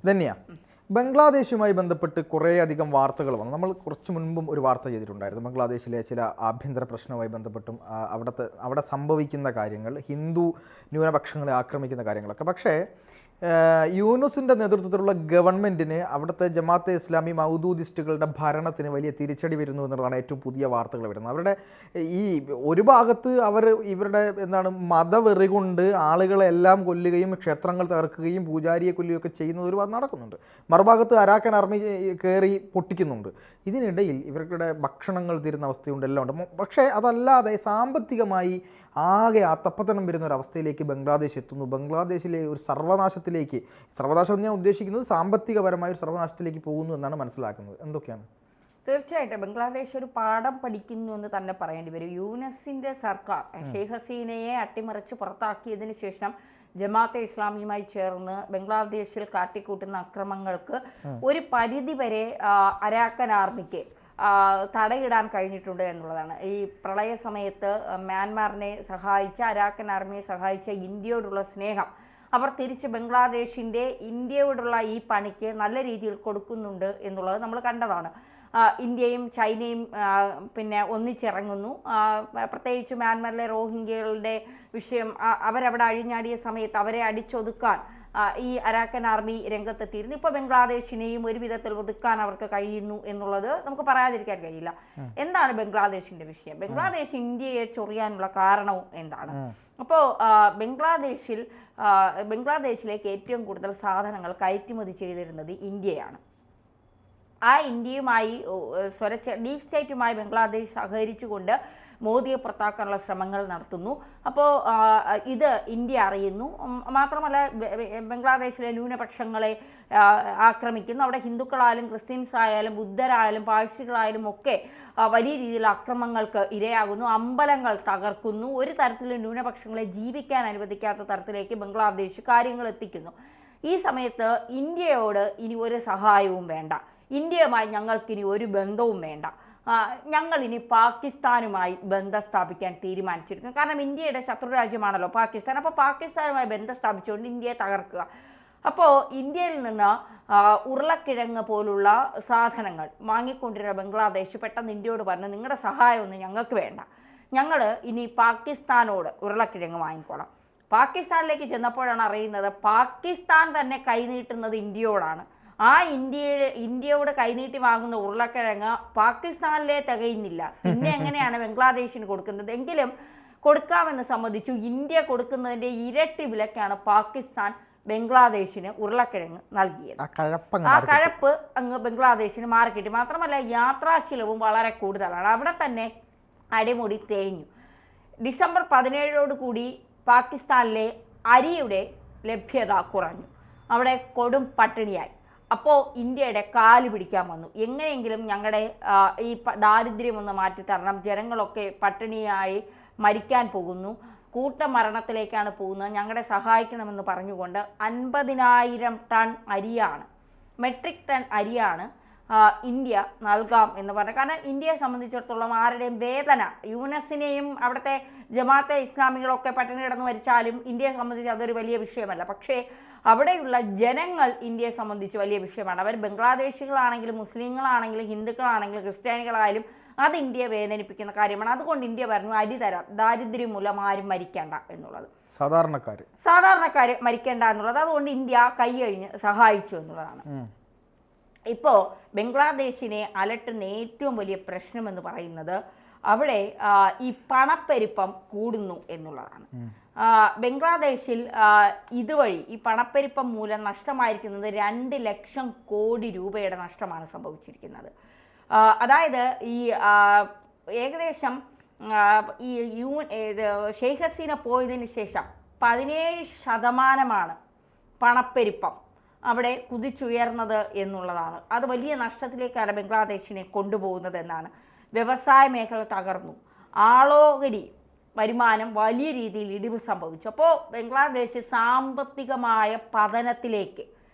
ധന്യ, ബംഗ്ലാദേശുമായി ബന്ധപ്പെട്ട് കുറേയധികം വാർത്തകൾ വന്നു. നമ്മൾ കുറച്ച് മുൻപും ഒരു വാർത്ത ചെയ്തിട്ടുണ്ടായിരുന്നു. ബംഗ്ലാദേശിലെ ചില ആഭ്യന്തര പ്രശ്നവുമായി ബന്ധപ്പെട്ടും അവിടെ സംഭവിക്കുന്ന കാര്യങ്ങൾ, ഹിന്ദു ന്യൂനപക്ഷങ്ങളെ ആക്രമിക്കുന്ന കാര്യങ്ങളൊക്കെ. പക്ഷേ യൂനുസിൻ്റെ നേതൃത്വത്തിലുള്ള ഗവൺമെൻറ്റിന് അവിടുത്തെ ജമാഅത്തെ ഇസ്ലാമി മൗദൂദിസ്റ്റുകളുടെ ഭരണത്തിന് വലിയ തിരിച്ചടി വരുന്നു എന്നുള്ളതാണ് ഏറ്റവും പുതിയ വാർത്തകൾ വരുന്നത്. അവരുടെ ഈ ഒരു ഭാഗത്ത് ഇവരുടെ മതവെറി കൊണ്ട് ആളുകളെല്ലാം കൊല്ലുകയും ക്ഷേത്രങ്ങൾ തകർക്കുകയും പൂജാരിയെ കൊല്ലുകയൊക്കെ ചെയ്യുന്നത് ഒരു ഭാഗത്ത് നടക്കുന്നുണ്ട്. മറുഭാഗത്ത് അരാക്കൻ ആർമി കയറി പൊട്ടിക്കുന്നുണ്ട്. ഇതിനിടയിൽ ഇവരുടെ ഭക്ഷണങ്ങൾ തീരുന്ന അവസ്ഥയുണ്ട്, എല്ലാം ഉണ്ട്. പക്ഷേ അതല്ലാതെ സാമ്പത്തികമായി ആകെ അത്തപ്പതനം വരുന്ന ഒരു അവസ്ഥയിലേക്ക് ബംഗ്ലാദേശ് എത്തുന്നു. ബംഗ്ലാദേശിലെ ഒരു സർവനാശം ഞാൻ ഉദ്ദേശിക്കുന്നത് സാമ്പത്തികപരമായ ഒരു സർവനാശത്തിലേക്ക് പോകുന്നു എന്നാണ് മനസ്സിലാക്കുന്നത്. എന്തൊക്കെയാണ്? തീർച്ചയായിട്ടും ബംഗ്ലാദേശ് ഒരു പാഠം പഠിക്കുന്നു എന്ന് തന്നെ പറയേണ്ടി വരും. യൂനസിന്റെ സർക്കാർ ഷെയ്ഖ് ഹസീനയെ അട്ടിമറിച്ച് പുറത്താക്കിയതിനു ശേഷം ജമാഅത്തെ ഇസ്ലാമിയുമായി ചേർന്ന് ബംഗ്ലാദേശിൽ കാട്ടിക്കൂട്ടുന്ന അക്രമങ്ങൾക്ക് ഒരു പരിധി വരെ അരാക്കൻ ആർമിക്ക് തടയിടാൻ കഴിഞ്ഞിട്ടുണ്ട് എന്നുള്ളതാണ്. ഈ പ്രളയ സമയത്ത് മ്യാൻമാറിനെ സഹായിച്ച, അരാക്കൻ ആർമിയെ സഹായിച്ച ഇന്ത്യയോടുള്ള സ്നേഹം അവർ തിരിച്ച് ഇന്ത്യയോടുള്ള ഈ പണിക്ക് നല്ല രീതിയിൽ കൊടുക്കുന്നുണ്ട് എന്നുള്ളത് നമ്മൾ കണ്ടതാണ്. ഇന്ത്യയും ചൈനയും പിന്നെ ഒന്നിച്ചിറങ്ങുന്നു. പ്രത്യേകിച്ച് മ്യാൻമാറിലെ റോഹിംഗ്യകളുടെ വിഷയം അവരവിടെ അഴിഞ്ഞാടിയ സമയത്ത് അവരെ അടിച്ചൊതുക്കാൻ ഈ അരാക്കൻ ആർമി രംഗത്തെത്തിയിരുന്നു. ഇപ്പോൾ ബംഗ്ലാദേശിനെയും ഒരു വിധത്തിൽ ഒതുക്കാൻ അവർക്ക് കഴിയുന്നു എന്നുള്ളത് നമുക്ക് പറയാതിരിക്കാൻ കഴിയില്ല. എന്താണ് ബംഗ്ലാദേശിന്റെ വിഷയം? ബംഗ്ലാദേശ് ഇന്ത്യയെ ചൊറിയാനുള്ള കാരണവും എന്താണ്? അപ്പോൾ ബംഗ്ലാദേശിലേക്ക് ഏറ്റവും കൂടുതൽ സാധനങ്ങൾ കയറ്റുമതി ചെയ്തിരുന്നത് ഇന്ത്യയാണ്. ആ ഇന്ത്യയുമായി ഡീപ് സ്റ്റേറ്റുമായി ബംഗ്ലാദേശ് സഹകരിച്ചുകൊണ്ട് മോദിയെ പുറത്താക്കാനുള്ള ശ്രമങ്ങൾ നടത്തുന്നു. അപ്പോൾ ഇത് ഇന്ത്യ അറിയുന്നു. മാത്രമല്ല ബംഗ്ലാദേശിലെ ന്യൂനപക്ഷങ്ങളെ ആക്രമിക്കുന്നു. അവിടെ ഹിന്ദുക്കളായാലും ക്രിസ്ത്യൻസ് ആയാലും ബുദ്ധരായാലും പാഴ്സികളായാലും ഒക്കെ വലിയ രീതിയിൽ അക്രമങ്ങൾക്ക് ഇരയാകുന്നു. അമ്പലങ്ങൾ തകർക്കുന്നു. ഒരു തരത്തിലും ന്യൂനപക്ഷങ്ങളെ ജീവിക്കാൻ അനുവദിക്കാത്ത തരത്തിലേക്ക് ബംഗ്ലാദേശ് കാര്യങ്ങൾ എത്തിക്കുന്നു. ഈ സമയത്ത് ഇന്ത്യയോട് ഇനി ഒരു സഹായവും വേണ്ട, ഇന്ത്യയുമായി ഞങ്ങൾക്കിനി ഒരു ബന്ധവും വേണ്ട, ഞങ്ങളിനി പാകിസ്ഥാനുമായി ബന്ധം സ്ഥാപിക്കാൻ തീരുമാനിച്ചിരിക്കുന്നു. കാരണം ഇന്ത്യയുടെ ശത്രുരാജ്യമാണല്ലോ പാകിസ്ഥാൻ. അപ്പോൾ പാകിസ്ഥാനുമായി ബന്ധം സ്ഥാപിച്ചുകൊണ്ട് ഇന്ത്യയെ തകർക്കുക. അപ്പോൾ ഇന്ത്യയിൽ നിന്ന് ഉരുളക്കിഴങ്ങ് പോലുള്ള സാധനങ്ങൾ വാങ്ങിക്കൊണ്ടിരുന്ന ബംഗ്ലാദേശ് പെട്ടെന്ന് ഇന്ത്യയോട് പറഞ്ഞു, നിങ്ങളുടെ സഹായമൊന്നും ഞങ്ങൾക്ക് വേണ്ട, ഞങ്ങൾ ഇനി പാകിസ്ഥാനോട് ഉരുളക്കിഴങ്ങ് വാങ്ങിക്കോളാം. പാകിസ്ഥാനിലേക്ക് ചെന്നപ്പോഴാണ് അറിയുന്നത് പാകിസ്ഥാൻ തന്നെ കൈനീട്ടുന്നത് ഇന്ത്യയോടാണ്. ആ ഇന്ത്യയോട് കൈനീട്ടി വാങ്ങുന്ന ഉരുളക്കിഴങ്ങ് പാകിസ്ഥാനിലെ തികയുന്നില്ല. പിന്നെ എങ്ങനെയാണ് ബംഗ്ലാദേശിന് കൊടുക്കുന്നത്? എങ്കിലും കൊടുക്കാമെന്ന് സമ്മതിച്ചു. ഇന്ത്യ കൊടുക്കുന്നതിൻ്റെ ഇരട്ടി വിലക്കാണ് പാകിസ്ഥാൻ ബംഗ്ലാദേശിന് ഉരുളക്കിഴങ്ങ് നൽകിയത്. ആ കഴപ്പ് അങ്ങ് ബംഗ്ലാദേശിന് മാറിക്കിട്ടി. മാത്രമല്ല യാത്രാ ചിലവും വളരെ കൂടുതലാണ്. അവിടെ തന്നെ അടിമുടി തേഞ്ഞു. ഡിസംബർ 17 കൂടി പാകിസ്ഥാനിലെ അരിയുടെ ലഭ്യത കുറഞ്ഞു. അവിടെ കൊടും പട്ടിണിയായി. അപ്പോൾ ഇന്ത്യയുടെ കാല് പിടിക്കാൻ വന്നു. എങ്ങനെയെങ്കിലും ഞങ്ങളുടെ ഈ ദാരിദ്ര്യമൊന്ന് മാറ്റിത്തരണം, ജനങ്ങളൊക്കെ പട്ടിണിയായി മരിക്കാൻ പോകുന്നു, കൂട്ടമരണത്തിലേക്കാണ് പോകുന്നത്, ഞങ്ങളെ സഹായിക്കണമെന്ന് പറഞ്ഞുകൊണ്ട് 50,000 ടൺ അരിയാണ്, മെട്രിക് ടൺ അരിയാണ് ഇന്ത്യ നൽകാം എന്ന് പറഞ്ഞു. കാരണം ഇന്ത്യയെ സംബന്ധിച്ചിടത്തോളം ആരുടെയും വേദന, യൂനസിനെയും അവിടുത്തെ ജമാഅത്തെ ഇസ്ലാമികളൊക്കെ പട്ടിണി കിടന്ന് മരിച്ചാലും ഇന്ത്യയെ സംബന്ധിച്ച് അതൊരു വലിയ വിഷയമല്ല. പക്ഷേ അവിടെയുള്ള ജനങ്ങൾ ഇന്ത്യയെ സംബന്ധിച്ച് വലിയ വിഷയമാണ്. അവർ ബംഗ്ലാദേശികളാണെങ്കിലും മുസ്ലിങ്ങളാണെങ്കിലും ഹിന്ദുക്കളാണെങ്കിലും ക്രിസ്ത്യാനികളായാലും അത് ഇന്ത്യയെ വേദനിപ്പിക്കുന്ന കാര്യമാണ്. അതുകൊണ്ട് ഇന്ത്യ പറഞ്ഞു അരി തരാം, ദാരിദ്ര്യം മൂലം ആരും മരിക്കേണ്ട എന്നുള്ളത്, സാധാരണക്കാർ മരിക്കേണ്ട എന്നുള്ളത്. അതുകൊണ്ട് ഇന്ത്യ കൈയഴിഞ്ഞ് സഹായിച്ചു എന്നുള്ളതാണ്. ഇപ്പോൾ ബംഗ്ലാദേശിനെ അലട്ടുന്ന ഏറ്റവും വലിയ പ്രശ്നമെന്ന് പറയുന്നത് അവിടെ ഈ പണപ്പെരുപ്പം കൂടുന്നു എന്നുള്ളതാണ്. ബംഗ്ലാദേശിൽ ഇതുവഴി ഈ പണപ്പെരുപ്പം മൂലം നഷ്ടമായിരിക്കുന്നത് 2 ലക്ഷം കോടി രൂപയുടെ നഷ്ടമാണ് സംഭവിച്ചിരിക്കുന്നത്. അതായത് ഈ ഏകദേശം ഈ ഷെയ്ഖ് ഹസീന പോയതിന് ശേഷം 17% പണപ്പെരുപ്പം അവിടെ കുതിച്ചുയർന്നത് എന്നുള്ളതാണ്. അത് വലിയ നഷ്ടത്തിലേക്കാണ് ബംഗ്ലാദേശിനെ കൊണ്ടുപോകുന്നത് എന്നാണ്. വ്യവസായ മേഖല തകർന്നു, ആളോഹരി വരുമാനം വലിയ രീതിയിൽ ഇടിവ് സംഭവിച്ചു. അപ്പോൾ ബംഗ്ലാദേശ് സാമ്പത്തികമായ പതനത്തിലേക്ക്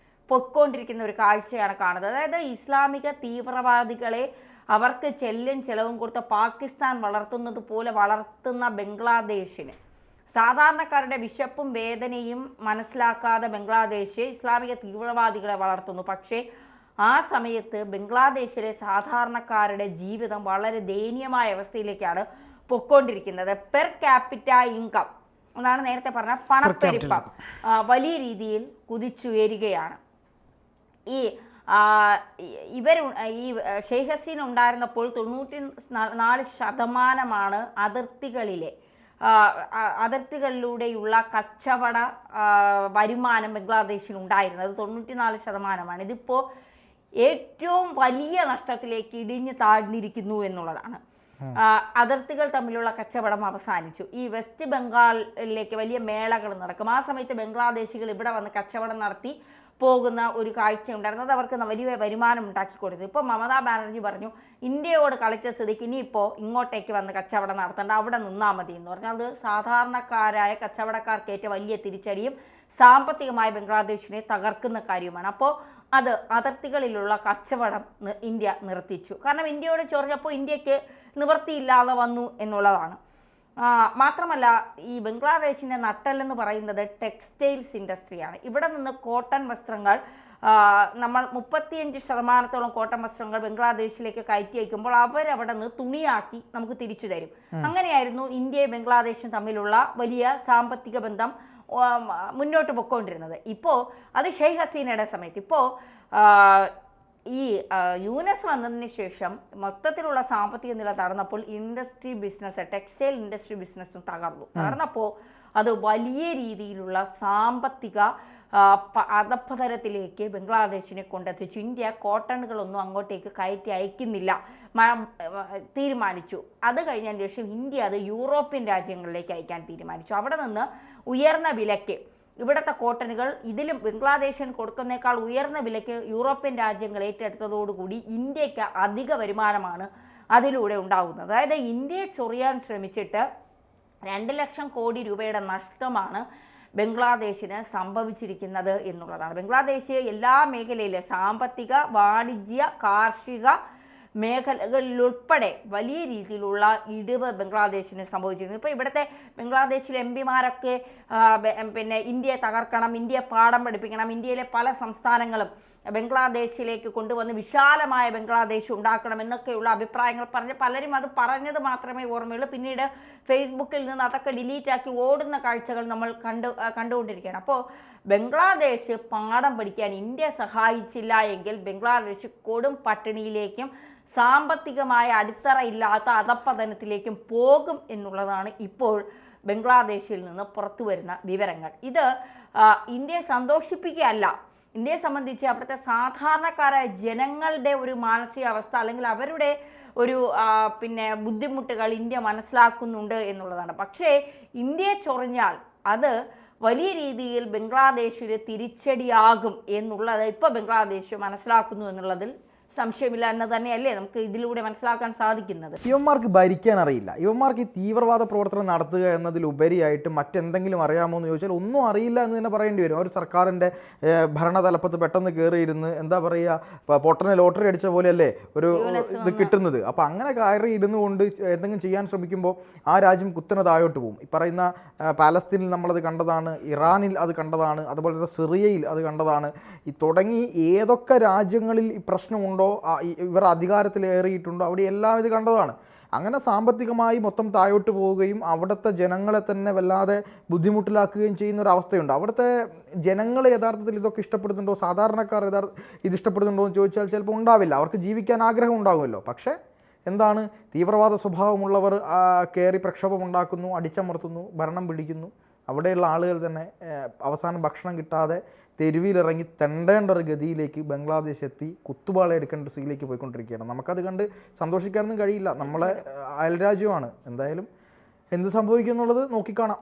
പൊയ്ക്കൊണ്ടിരിക്കുന്ന ഒരു കാഴ്ചയാണ് കാണുന്നത്. അതായത് ഇസ്ലാമിക തീവ്രവാദികളെ അവർക്ക് ചെല്ലും ചെലവും കൊടുത്ത പാകിസ്ഥാൻ വളർത്തുന്നത് പോലെ വളർത്തുന്ന ബംഗ്ലാദേശിന് സാധാരണക്കാരുടെ വിശപ്പും വേദനയും മനസ്സിലാക്കാതെ ബംഗ്ലാദേശ് ഇസ്ലാമിക തീവ്രവാദികളെ വളർത്തുന്നു. പക്ഷേ ആ സമയത്ത് ബംഗ്ലാദേശിലെ സാധാരണക്കാരുടെ ജീവിതം വളരെ ദയനീയമായ അവസ്ഥയിലേക്കാണ് പൊയ്ക്കൊണ്ടിരിക്കുന്നത്. പെർ ക്യാപിറ്റ ഇൻകം എന്നാണ് നേരത്തെ പറഞ്ഞ പണപ്പെരുപ്പം വലിയ രീതിയിൽ കുതിച്ചുയരുകയാണ്. ഈ ഈ ഷെയ്ഖ് ഹസീന ഉണ്ടായിരുന്നപ്പോൾ 94% അതിർത്തികളിലൂടെയുള്ള കച്ചവട വരുമാനം ബംഗ്ലാദേശിൽ ഉണ്ടായിരുന്നത് 94%. ഇതിപ്പോൾ ഏറ്റവും വലിയ നഷ്ടത്തിലേക്ക് ഇടിഞ്ഞു താഴ്ന്നിരിക്കുന്നു എന്നുള്ളതാണ്. അതിർത്തികൾ തമ്മിലുള്ള കച്ചവടം അവസാനിച്ചു. ഈ വെസ്റ്റ് ബംഗാളിലേക്ക് വലിയ മേളകൾ നടക്കും. ആ സമയത്ത് ബംഗ്ലാദേശികൾ ഇവിടെ വന്ന് കച്ചവടം നടത്തി പോകുന്ന ഒരു കാഴ്ച ഉണ്ടായിരുന്നത് അവർക്ക് വലിയ വരുമാനം ഉണ്ടാക്കി കൊടുത്തു. ഇപ്പോൾ മമതാ ബാനർജി പറഞ്ഞു, ഇന്ത്യയോട് കളിച്ച സ്ഥിതിക്ക് ഇനിയിപ്പോൾ ഇങ്ങോട്ടേക്ക് വന്ന് കച്ചവടം നടത്തേണ്ട, അവിടെ നിന്നാൽ മതി എന്ന് പറഞ്ഞാൽ അത് സാധാരണക്കാരായ കച്ചവടക്കാർക്കേറ്റ വലിയ തിരിച്ചടിയും സാമ്പത്തികമായി ബംഗ്ലാദേശിനെ തകർക്കുന്ന കാര്യമാണ്. അപ്പോൾ അത് അതിർത്തികളിലുള്ള കച്ചവടം ഇന്ത്യ നിർത്തിച്ചു. കാരണം ഇന്ത്യയോട് ചൊറിഞ്ഞപ്പോൾ ഇന്ത്യക്ക് നിവൃത്തിയില്ലാതെ വന്നു എന്നുള്ളതാണ്. മാത്രമല്ല ഈ ബംഗ്ലാദേശിൻ്റെ നട്ടെല്ലെന്ന് പറയുന്നത് ടെക്സ്റ്റൈൽസ് ഇൻഡസ്ട്രിയാണ്. ഇവിടെ നിന്ന് കോട്ടൺ വസ്ത്രങ്ങൾ നമ്മൾ 35% കോട്ടൺ വസ്ത്രങ്ങൾ ബംഗ്ലാദേശിലേക്ക് കയറ്റി അയക്കുമ്പോൾ അവരവിടെ നിന്ന് തുണിയാക്കി നമുക്ക് തിരിച്ചു തരും. അങ്ങനെയായിരുന്നു ഇന്ത്യയും ബംഗ്ലാദേശും തമ്മിലുള്ള വലിയ സാമ്പത്തിക ബന്ധം മുന്നോട്ട് പൊയ്ക്കൊണ്ടിരുന്നത്. ഇപ്പോൾ അത് ഷെയ്ഖ് ഹസീനയുടെ സമയത്ത്, ഇപ്പോൾ ഈ യൂനസ് വന്നതിന് ശേഷം മൊത്തത്തിലുള്ള സാമ്പത്തിക നില തകർന്നപ്പോൾ ടെക്സ്റ്റൈൽ ഇൻഡസ്ട്രി ബിസിനസ്സും തകർന്നപ്പോൾ അത് വലിയ രീതിയിലുള്ള സാമ്പത്തിക അധപ്പതനത്തിലേക്ക് ബംഗ്ലാദേശിനെ കൊണ്ടെത്തിച്ചു. ഇന്ത്യ കോട്ടണുകളൊന്നും അങ്ങോട്ടേക്ക് കയറ്റി അയക്കുന്നില്ല തീരുമാനിച്ചു. അത് കഴിഞ്ഞതിന് ശേഷം ഇന്ത്യ അത് യൂറോപ്യൻ രാജ്യങ്ങളിലേക്ക് അയക്കാൻ തീരുമാനിച്ചു. അവിടെ നിന്ന് ഉയർന്ന വിലയ്ക്ക് ഇവിടുത്തെ കോട്ടനുകൾ ഇതിലും ബംഗ്ലാദേശിന് കൊടുക്കുന്നേക്കാൾ ഉയർന്ന വിലയ്ക്ക് യൂറോപ്യൻ രാജ്യങ്ങൾ ഏറ്റെടുത്തതോടുകൂടി ഇന്ത്യക്ക് അധിക വരുമാനമാണ് അതിലൂടെ ഉണ്ടാകുന്നത്. അതായത് ഇന്ത്യയെ ചൊറിയാൻ ശ്രമിച്ചിട്ട് 2 ലക്ഷം കോടി രൂപയുടെ നഷ്ടമാണ് ബംഗ്ലാദേശിന് സംഭവിച്ചിരിക്കുന്നത് എന്നുള്ളതാണ്. ബംഗ്ലാദേശ് എല്ലാ മേഖലയിലെ സാമ്പത്തിക, വാണിജ്യ, കാർഷിക മേഖലകളിലുൾപ്പെടെ വലിയ രീതിയിലുള്ള ഇടിവ് ബംഗ്ലാദേശിന് സംഭവിച്ചിരുന്നു. ഇപ്പോൾ ഇവിടുത്തെ ബംഗ്ലാദേശിലെ എംപിമാരൊക്കെ പിന്നെ ഇന്ത്യയെ തകർക്കണം, ഇന്ത്യയെ പാഠം പഠിപ്പിക്കണം, ഇന്ത്യയിലെ പല സംസ്ഥാനങ്ങളും ബംഗ്ലാദേശിലേക്ക് കൊണ്ടുവന്ന് വിശാലമായ ബംഗ്ലാദേശ് ഉണ്ടാക്കണം എന്നൊക്കെയുള്ള അഭിപ്രായങ്ങൾ പറഞ്ഞ് പലരും അത് പറഞ്ഞത് മാത്രമേ ഓർമ്മയുള്ളൂ. പിന്നീട് ഫേസ്ബുക്കിൽ നിന്ന് അതൊക്കെ ഡിലീറ്റാക്കി ഓടുന്ന കാഴ്ചകൾ നമ്മൾ കണ്ടുകൊണ്ടിരിക്കുകയാണ്. അപ്പോൾ ബംഗ്ലാദേശ് പാഠം പഠിക്കാൻ ഇന്ത്യ സഹായിച്ചില്ല എങ്കിൽ ബംഗ്ലാദേശ് കൊടും പട്ടിണിയിലേക്കും സാമ്പത്തികമായ അടിത്തറ ഇല്ലാത്ത അധപ്പതനത്തിലേക്കും പോകും എന്നുള്ളതാണ് ഇപ്പോൾ ബംഗ്ലാദേശിൽ നിന്ന് പുറത്തു വരുന്ന വിവരങ്ങൾ. ഇത് ഇന്ത്യയെ സന്തോഷിപ്പിക്കുകയല്ല. ഇന്ത്യയെ സംബന്ധിച്ച് അവിടുത്തെ സാധാരണക്കാരായ ജനങ്ങളുടെ ഒരു മാനസികാവസ്ഥ അല്ലെങ്കിൽ അവരുടെ ഒരു ബുദ്ധിമുട്ടുകൾ ഇന്ത്യ മനസ്സിലാക്കുന്നുണ്ട് എന്നുള്ളതാണ്. പക്ഷേ ഇന്ത്യയെ ചൊറിഞ്ഞാൽ അത് വലിയ രീതിയിൽ ബംഗ്ലാദേശിന് തിരിച്ചടിയാകും എന്നുള്ളത് ഇപ്പോൾ ബംഗ്ലാദേശ് മനസ്സിലാക്കുന്നു എന്നുള്ളതിൽ സംശയമില്ല എന്ന് തന്നെയല്ലേ നമുക്ക് ഇതിലൂടെ മനസ്സിലാക്കാൻ സാധിക്കുന്നത്. ഇവന്മാർക്ക് ഭരിക്കാൻ അറിയില്ല. ഇവന്മാർക്ക് ഈ തീവ്രവാദ പ്രവർത്തനം നടത്തുക എന്നതിലുപരിയായിട്ട് മറ്റെന്തെങ്കിലും അറിയാമോ എന്ന് ചോദിച്ചാൽ ഒന്നും അറിയില്ല എന്ന് തന്നെ പറയേണ്ടി വരും. ഒരു സർക്കാരിൻ്റെ ഭരണതലപ്പത്ത് പെട്ടെന്ന് കയറിയിരുന്ന് എന്താ പറയുക, പൊട്ടനെ ലോട്ടറി അടിച്ച പോലെയല്ലേ ഒരു ഇത് കിട്ടുന്നത്. അപ്പോൾ അങ്ങനെ കയറി ഇരുന്നു കൊണ്ട് എന്തെങ്കിലും ചെയ്യാൻ ശ്രമിക്കുമ്പോൾ ആ രാജ്യം കുത്തനെ താഴോട്ട് പോകും. ഈ പറയുന്ന പാലസ്തീനിൽ നമ്മളത് കണ്ടതാണ്, ഇറാനിൽ അത് കണ്ടതാണ്, അതുപോലെ തന്നെ സിറിയയിൽ അത് കണ്ടതാണ്. ഈ തുടങ്ങി ഏതൊക്കെ രാജ്യങ്ങളിൽ ഈ പ്രശ്നമുണ്ടോ, ഇവർ അധികാരത്തിലേറിയിട്ടുണ്ടോ, അവിടെ എല്ലാം ഇത് കണ്ടതാണ്. അങ്ങനെ സാമ്പത്തികമായി മൊത്തം താഴോട്ട് പോവുകയും അവിടുത്തെ ജനങ്ങളെ തന്നെ വല്ലാതെ ബുദ്ധിമുട്ടിലാക്കുകയും ചെയ്യുന്ന ഒരു അവസ്ഥയുണ്ട്. അവിടുത്തെ ജനങ്ങൾ യഥാർത്ഥത്തിൽ ഇതൊക്കെ ഇഷ്ടപ്പെടുന്നുണ്ടോ, സാധാരണക്കാർ ഇത് ഇഷ്ടപ്പെടുന്നുണ്ടോ എന്ന് ചോദിച്ചാൽ ചിലപ്പോൾ ഉണ്ടാവില്ല. അവർക്ക് ജീവിക്കാൻ ആഗ്രഹം ഉണ്ടാകുമല്ലോ. പക്ഷേ എന്താണ്, തീവ്രവാദ സ്വഭാവമുള്ളവർ കയറി പ്രക്ഷോഭമുണ്ടാക്കുന്നു, അടിച്ചമർത്തുന്നു, ഭരണം പിടിക്കുന്നു. അവിടെയുള്ള ആളുകൾ തന്നെ അവസാനം ഭക്ഷണം കിട്ടാതെ തെരുവിലിറങ്ങി തെണ്ടേണ്ട ഒരു ഗതിയിലേക്ക് ബംഗ്ലാദേശ് എത്തി കുത്തുപാള എടുക്കേണ്ട സ്ഥിതിയിലേക്ക് പോയിക്കൊണ്ടിരിക്കുകയാണ്. നമുക്കത് കണ്ട് സന്തോഷിക്കാനൊന്നും കഴിയില്ല. നമ്മളെ അയൽരാജ്യമാണ്. എന്തായാലും എന്ത് സംഭവിക്കും എന്നുള്ളത് നോക്കിക്കാണാം.